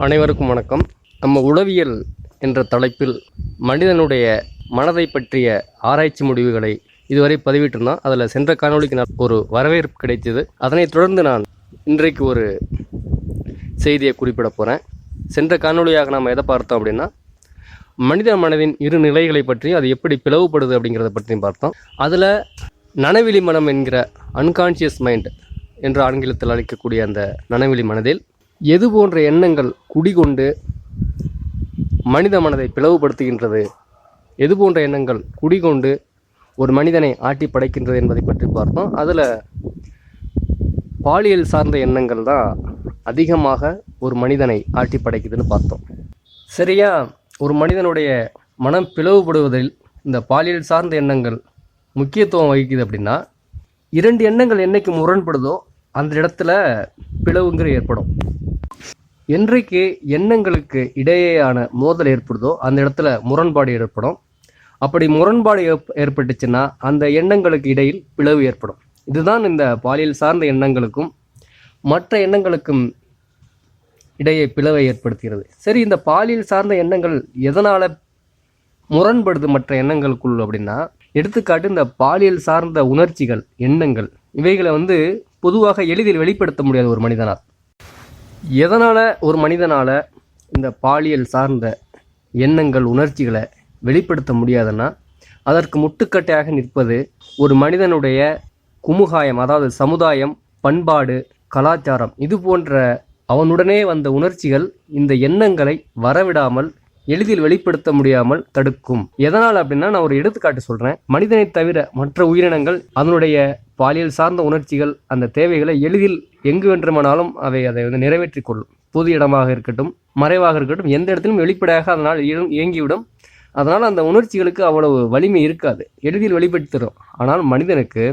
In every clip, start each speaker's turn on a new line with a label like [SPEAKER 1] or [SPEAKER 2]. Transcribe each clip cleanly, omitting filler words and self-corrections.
[SPEAKER 1] அனைவருக்கும் வணக்கம். நம்ம உளவியல் என்ற தலைப்பில் மனிதனுடைய மனதை பற்றிய ஆராய்ச்சி முடிவுகளை இதுவரை பதிவிட்டிருந்தோம். அதில் சென்ற காணொளிக்கு நான் ஒரு வரவேற்பு கிடைத்தது. அதனைத் தொடர்ந்து நான் இன்றைக்கு ஒரு செய்தியை குறிப்பிட போகிறேன். சென்ற காணொளியாக நாம் எதை பார்த்தோம் அப்படின்னா, மனித மனதின் இரு நிலைகளை பற்றியும் அது எப்படி பிளவுபடுது அப்படிங்கிறத பற்றியும் பார்த்தோம். அதில் நனவிலி மனம் என்கிற அன்கான்ஷியஸ் மைண்ட் என்று ஆங்கிலத்தில் அழைக்கக்கூடிய அந்த நனவிலி மனதில் எது போன்ற எண்ணங்கள் குடிகொண்டு மனித மனதை பிளவுபடுத்துகின்றது, எது போன்ற எண்ணங்கள் குடிகொண்டு ஒரு மனிதனை ஆட்டி படைக்கின்றது என்பதை பற்றி பார்த்தோம். அதில் பாலியல் சார்ந்த எண்ணங்கள் தான் அதிகமாக ஒரு மனிதனை ஆட்டி படைக்குதுன்னு பார்த்தோம். சரியா, ஒரு மனிதனுடைய மனம் பிளவுபடுவதில் இந்த பாலியல் சார்ந்த எண்ணங்கள் முக்கியத்துவம் வகிக்குது அப்படின்னா, இரண்டு எண்ணங்கள் என்னைக்கு முரண்படுதோ அந்த இடத்துல பிளவுங்கிற ஏற்படும். என்றைக்கு எண்ணங்களுக்கு இடையேயான மோதல் ஏற்படுதோ அந்த இடத்துல முரண்பாடு ஏற்படும். அப்படி முரண்பாடு ஏற்பட்டுச்சுன்னா அந்த எண்ணங்களுக்கு இடையில் பிளவு ஏற்படும். இதுதான் இந்த பாலியல் சார்ந்த எண்ணங்களுக்கும் மற்ற எண்ணங்களுக்கும் இடையே பிளவை ஏற்படுத்துகிறது. சரி, இந்த பாலியல் சார்ந்த எண்ணங்கள் எதனால் முரண்படுது மற்ற எண்ணங்களுக்குள் அப்படின்னா, எடுத்துக்காட்டு இந்த பாலியல் சார்ந்த உணர்ச்சிகள், எண்ணங்கள், இவைகளை பொதுவாக எளிதில் வெளிப்படுத்த முடியாது ஒரு மனிதனால். எதனால் ஒரு மனிதனால் இந்த பாலியல் சார்ந்த எண்ணங்கள், உணர்ச்சிகளை வெளிப்படுத்த முடியாதுன்னா, அதற்கு முட்டுக்கட்டையாக நிற்பது ஒரு மனிதனுடைய குமுகாயம், அதாவது சமுதாயம், பண்பாடு, கலாச்சாரம். இது போன்ற அவனுடனே வந்த உணர்ச்சிகள் இந்த எண்ணங்களை வரவிடாமல், எளிதில் வெளிப்படுத்த முடியாமல் தடுக்கும். எதனால் அப்படின்னா, நான் ஒரு எடுத்துக்காட்டு சொல்கிறேன். மனிதனை தவிர மற்ற உயிரினங்கள் அதனுடைய பாலியல் சார்ந்த உணர்ச்சிகள், அந்த தேவைகளை எளிதில் எங்கு வேண்டுமானாலும் அதை நிறைவேற்றி கொள்ளும். பொது இடமாக இருக்கட்டும், மறைவாக இருக்கட்டும், எந்த இடத்திலும் வெளிப்படையாக அதனால் இயங்கிவிடும். அதனால் அந்த உணர்ச்சிகளுக்கு அவ்வளவு வலிமை இருக்காது, எளிதில் வெளிப்படுத்திடும். ஆனால் மனிதனுக்கு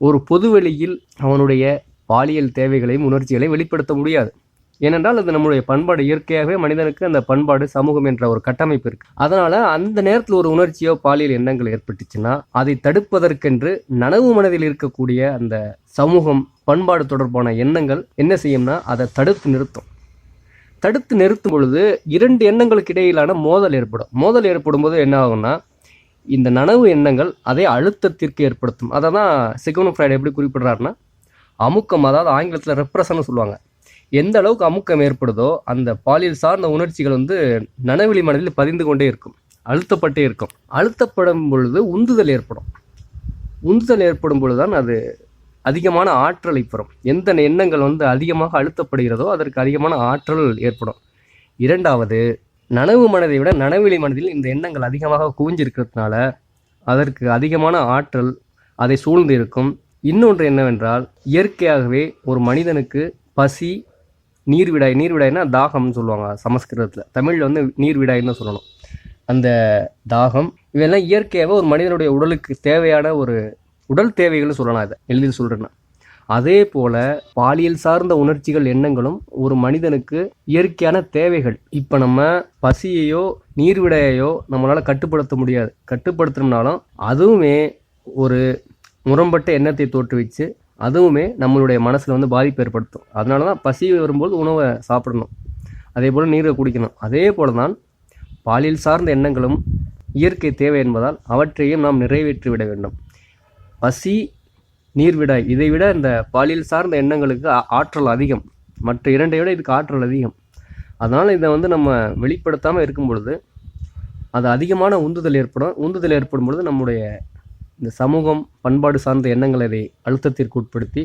[SPEAKER 1] ஒரு பொது வெளியில் அவனுடைய பாலியல் தேவைகளையும் உணர்ச்சிகளையும் வெளிப்படுத்த முடியாது. ஏனென்றால் அது நம்முடைய பண்பாடு. இயற்கையாகவே மனிதனுக்கு அந்த பண்பாடு, சமூகம் என்ற ஒரு கட்டமைப்பு இருக்கு. அதனால அந்த நேரத்தில் ஒரு உணர்ச்சியோ பாலியல் எண்ணங்கள் ஏற்பட்டுச்சுன்னா அதை தடுப்பதற்கென்று நனவு மனதில் இருக்கக்கூடிய அந்த சமூகம், பண்பாடு தொடர்பான எண்ணங்கள் என்ன செய்யும்னா அதை தடுத்து நிறுத்தும். தடுத்து நிறுத்தும் பொழுது இரண்டு எண்ணங்களுக்கு இடையிலான மோதல் ஏற்படும். மோதல் ஏற்படும் போது என்ன ஆகும்னா, இந்த நனவு எண்ணங்கள் அதை அழுத்தத்திற்கு ஏற்படுத்தும். அதை தான் சிக்மண்ட் ஃப்ராய்ட் எப்படி குறிப்பிடுறாருன்னா, அமுக்கம், அதாவது ஆங்கிலத்தில் ரெப்ரஷன் சொல்லுவாங்க. எந்த அளவுக்கு அமுக்கம் ஏற்படுதோ அந்த பாலியல் சார்ந்த உணர்ச்சிகள் நனவிலி மனதில் பதிந்து கொண்டே இருக்கும், அழுத்தப்பட்டே இருக்கும். அழுத்தப்படும் பொழுது உந்துதல் ஏற்படும். உந்துதல் ஏற்படும் பொழுதுதான் அது அதிகமான ஆற்றலை பெறும். எந்த எண்ணங்கள் அதிகமாக அழுத்தப்படுகிறதோ அதற்கு அதிகமான ஆற்றல் ஏற்படும். இரண்டாவது, நனவு மனதை விட நனவிலி மனதில் இந்த எண்ணங்கள் அதிகமாக குவிஞ்சிருக்கிறதுனால அதற்கு அதிகமான ஆற்றல் அதை சூழ்ந்து இருக்கும். இன்னொன்று என்னவென்றால், இயற்கையாகவே ஒரு மனிதனுக்கு பசி, நீர்விடாய், நீர்விடாய்னா தாகம்னு சொல்லுவாங்க சமஸ்கிருதத்தில், தமிழில் நீர்விடாய்ன்னு சொல்லணும். அந்த தாகம் இவையெல்லாம் இயற்கையாகவே ஒரு மனிதனுடைய உடலுக்கு தேவையான ஒரு உடல் தேவைகள்னு சொல்லலாம். இதை எளிதில் சொல்கிறேன்னா, அதே போல் பாலியல் சார்ந்த உணர்ச்சிகள், எண்ணங்களும் ஒரு மனிதனுக்கு இயற்கையான தேவைகள். இப்போ நம்ம பசியையோ நீர்விடாயையோ நம்மளால் கட்டுப்படுத்த முடியாது. கட்டுப்படுத்தணும்னாலும் அதுவுமே ஒரு முரண்பட்ட எண்ணத்தை தோற்றுவிச்சு அதுவுமே நம்மளுடைய மனசில் பாதிப்பு ஏற்படுத்தும். அதனால தான் பசி வரும்போது உணவை சாப்பிடணும், அதே போல் நீரை குடிக்கணும். அதே போல் தான் பாலியல் சார்ந்த எண்ணங்களும் இயற்கை தேவை என்பதால் அவற்றையும் நாம் நிறைவேற்றி விட வேண்டும். பசி, நீர்விடாய், இதை விட இந்த பாலியல் சார்ந்த எண்ணங்களுக்கு ஆற்றல் அதிகம். மற்ற இரண்டை விட இதுக்கு ஆற்றல் அதிகம். அதனால் இதை நம்ம வெளிப்படுத்தாமல் இருக்கும் பொழுது அது அதிகமான உந்துதல் ஏற்படும். உந்துதல் ஏற்படும் பொழுது நம்முடைய இந்த சமூகம், பண்பாடு சார்ந்த எண்ணங்களை அதை அழுத்தத்திற்கு உட்படுத்தி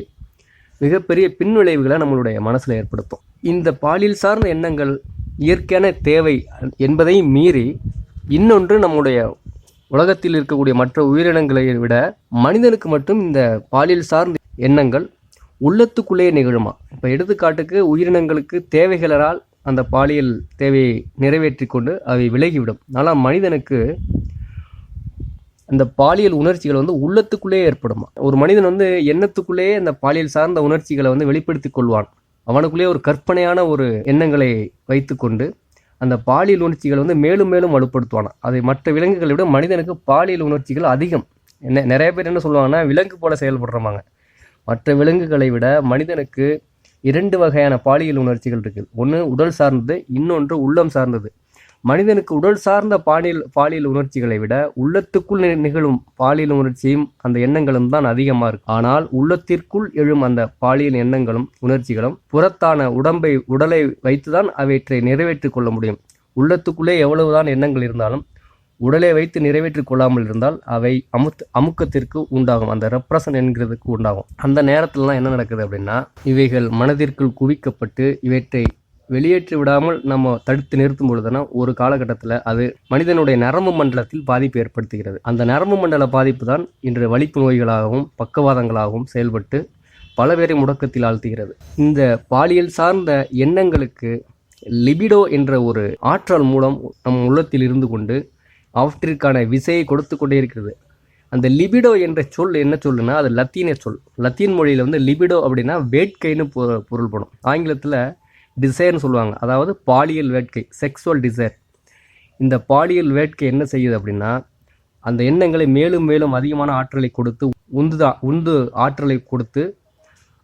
[SPEAKER 1] மிகப்பெரிய பின்விளைவுகளை நம்மளுடைய மனசில் ஏற்படுத்தும். இந்த பாலியல் சார்ந்த எண்ணங்கள் இயற்கையான தேவை என்பதை மீறி இன்னொன்று, நம்முடைய உலகத்தில் இருக்கக்கூடிய மற்ற உயிரினங்களை விட மனிதனுக்கு மட்டும் இந்த பாலியல் சார்ந்த எண்ணங்கள் உள்ளத்துக்குள்ளேயே நிகழுமா. இப்போ எடுத்துக்காட்டுக்கு, உயிரினங்களுக்கு தேவைகளால் அந்த பாலியல் தேவையை நிறைவேற்றி கொண்டு அவை விலகிவிடும். ஆனால் மனிதனுக்கு அந்த பாலியல் உணர்ச்சிகள் உள்ளத்துக்குள்ளேயே ஏற்படுமா. ஒரு மனிதன் எண்ணத்துக்குள்ளேயே அந்த பாலியல் சார்ந்த உணர்ச்சிகளை வெளிப்படுத்தி கொள்வான். அவனுக்குள்ளேயே ஒரு கற்பனையான ஒரு எண்ணங்களை வைத்துக்கொண்டு அந்த பாலியல் உணர்ச்சிகள் மேலும் மேலும் வலுப்படுத்துவானா. அதை மற்ற விலங்குகளை விட மனிதனுக்கு பாலியல் உணர்ச்சிகள் அதிகம். நிறைய பேர் என்ன சொல்லுவாங்கன்னா, விலங்கு போல செயல்படுறமாங்க. மற்ற விலங்குகளை விட மனிதனுக்கு 2 வகையான பாலியல் உணர்ச்சிகள் இருக்குது. ஒன்று உடல் சார்ந்தது, இன்னொன்று உள்ளம் சார்ந்தது. மனிதனுக்கு உடல் சார்ந்த பாலியல் உணர்ச்சிகளை விட உள்ளத்துக்குள் நிகழும் பாலியல் உணர்ச்சியும் அந்த எண்ணங்களும் தான் அதிகமாக இருக்கு. ஆனால் உள்ளத்திற்குள் எழும் அந்த பாலியல் எண்ணங்களும் உணர்ச்சிகளும் புறத்தான உடலை வைத்துதான் அவற்றை நிறைவேற்றிக் கொள்ள முடியும். உள்ளத்துக்குள்ளே எவ்வளவுதான் எண்ணங்கள் இருந்தாலும் உடலை வைத்து நிறைவேற்றிக் கொள்ளாமல் இருந்தால் அவை அமுக்கத்திற்கு உண்டாகும், அந்த ரெப்ரஷன் என்கிறதுக்கு உண்டாகும். அந்த நேரத்துலலாம் என்ன நடக்குது அப்படின்னா, இவைகள் மனதிற்குள் குவிக்கப்பட்டு இவற்றை வெளியேற்றி விடாமல் நம்ம தடுத்து நிறுத்தும் பொழுதுனா ஒரு காலகட்டத்தில் அது மனிதனுடைய நரம்பு மண்டலத்தில் பாதிப்பு ஏற்படுத்துகிறது. அந்த நரம்பு மண்டல பாதிப்பு தான் இன்று வலிப்பு நோய்களாகவும் பக்கவாதங்களாகவும் செயல்பட்டு பல பேரை முடக்கத்தில் ஆழ்த்துகிறது. இந்த பாலியல் சார்ந்த எண்ணங்களுக்கு லிபிடோ என்ற ஒரு ஆற்றல் மூலம் நம் உள்ளத்தில் இருந்து கொண்டு அவற்றிற்கான விசையை கொடுத்து கொண்டே இருக்கிறது. அந்த லிபிடோ என்ற சொல் என்ன சொல்லுன்னா, அது லத்தீன சொல். லத்தீன் மொழியில் லிபிடோ அப்படின்னா வேட்கைன்னு பொருள்படும். ஆங்கிலத்தில் டிசைர்னு சொல்லுவாங்க, அதாவது பாலியல் வேட்கை, செக்ஸுவல் டிசைர். இந்த பாலியல் வேட்கை என்ன செய்யுது அப்படின்னா, அந்த எண்ணங்களை மேலும் மேலும் அதிகமான ஆற்றலை கொடுத்து உந்து ஆற்றலை கொடுத்து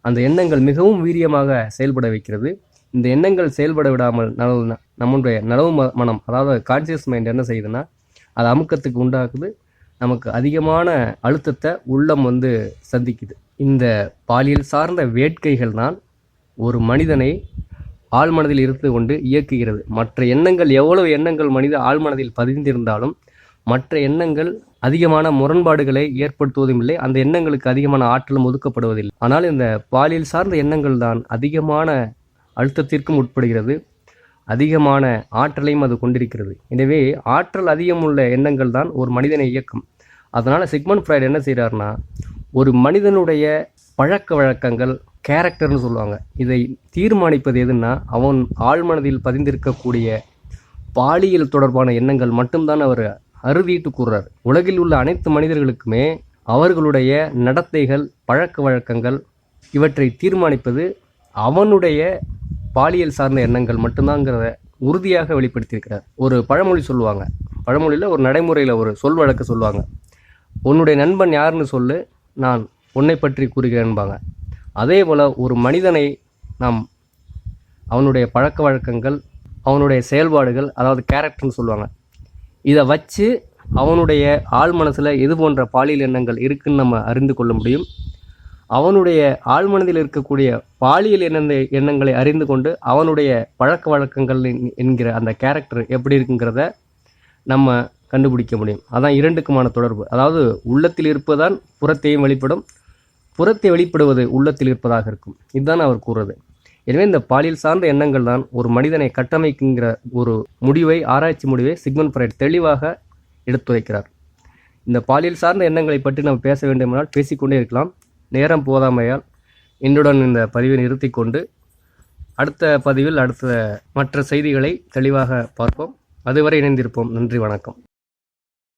[SPEAKER 1] அந்த எண்ணங்கள் மிகவும் வீரியமாக செயல்பட வைக்கிறது. இந்த எண்ணங்கள் செயல்பட விடாமல் நம்முடைய நனவு மனம், அதாவது கான்சியஸ் மைண்ட் என்ன செய்யுதுன்னா, அது அமுக்கத்துக்கு உண்டாக்குது. நமக்கு அதிகமான அழுத்தத்தை உள்ளம் சந்திக்குது. இந்த பாலியல் சார்ந்த வேட்கைகள் தான் ஒரு மனிதனை ஆழ்மனதில் இருந்து கொண்டு இயக்குகிறது. மற்ற எண்ணங்கள், எவ்வளவு எண்ணங்கள் மனித ஆழ்மனதில் பதிந்திருந்தாலும் மற்ற எண்ணங்கள் அதிகமான முரண்பாடுகளை ஏற்படுத்துவதும் இல்லை, அந்த எண்ணங்களுக்கு அதிகமான ஆற்றலும் ஒதுக்கப்படுவதில்லை. ஆனால் இந்த பாலியல் சார்ந்த எண்ணங்கள் தான் அதிகமான அழுத்தத்திற்கும் உட்படுகிறது, அதிகமான ஆற்றலையும் அது கொண்டிருக்கிறது. எனவே ஆற்றல் அதிகமுள்ள எண்ணங்கள் தான் ஒரு மனிதனை இயக்கும். அதனால் சிக்மண்ட் ஃப்ராய்டு என்ன செய்கிறாருன்னா, ஒரு மனிதனுடைய பழக்க வழக்கங்கள், கேரக்டர்னு சொல்லுவாங்க, இதை தீர்மானிப்பது எதுன்னா அவன் ஆழ்மனதில் பதிந்திருக்கக்கூடிய பாலியல் தொடர்பான எண்ணங்கள் மட்டும்தான் அவர் அறுதிட்டு கூறுறார். உலகில் உள்ள அனைத்து மனிதர்களுக்குமே அவர்களுடைய நடத்தைகள், பழக்க வழக்கங்கள் இவற்றை தீர்மானிப்பது அவனுடைய பாலியல் சார்ந்த எண்ணங்கள் மட்டும்தாங்கிறத உறுதியாக வெளிப்படுத்தியிருக்கிறார். ஒரு பழமொழி சொல்லுவாங்க, பழமொழியில் ஒரு நடைமுறையில் ஒரு சொல் வழக்கு சொல்லுவாங்க, உன்னுடைய நண்பன் யாருன்னு சொல்லு, நான் உன்னை பற்றி கூறுகிறேன்பாங்க. அதே போல் ஒரு மனிதனை நாம் அவனுடைய பழக்க வழக்கங்கள், அவனுடைய செயல்பாடுகள், அதாவது கேரக்டர்னு சொல்லுவாங்க, இதை வச்சு அவனுடைய ஆழ் மனசில் எது போன்ற பாலியல் எண்ணங்கள் இருக்குன்னு நம்ம அறிந்து கொள்ள முடியும். அவனுடைய ஆழ்மனதில் இருக்கக்கூடிய பாலியல் எண்ணங்களை அறிந்து கொண்டு அவனுடைய பழக்க வழக்கங்கள் என்கிற அந்த கேரக்டர் எப்படி இருக்குங்கிறத நம்ம கண்டுபிடிக்க முடியும். அதான் இரண்டுக்குமான தொடர்பு. அதாவது உள்ளத்தில் இருப்பதுதான் புறத்தையும் வெளிப்படும், புறத்தை வெளிப்படுவது உள்ளத்தில் இருப்பதாக இருக்கும். இதுதான் அவர் கூறுறது. எனவே இந்த பாலியல் சார்ந்த எண்ணங்கள் தான் ஒரு மனிதனை கட்டமைக்குங்கிற ஒரு ஆராய்ச்சி முடிவை சிக்மண்ட் ஃப்ராய்டு தெளிவாக எடுத்துரைக்கிறார். இந்த பாலியல் சார்ந்த எண்ணங்களை பற்றி நம்ம பேச வேண்டுமானால் பேசிக்கொண்டே இருக்கலாம். நேரம் போதாமையால் என்னுடன் இந்த பதிவை நிறுத்தி கொண்டு அடுத்த பதிவில் மற்ற செய்திகளை தெளிவாக பார்ப்போம். அதுவரை இணைந்திருப்போம். நன்றி, வணக்கம்.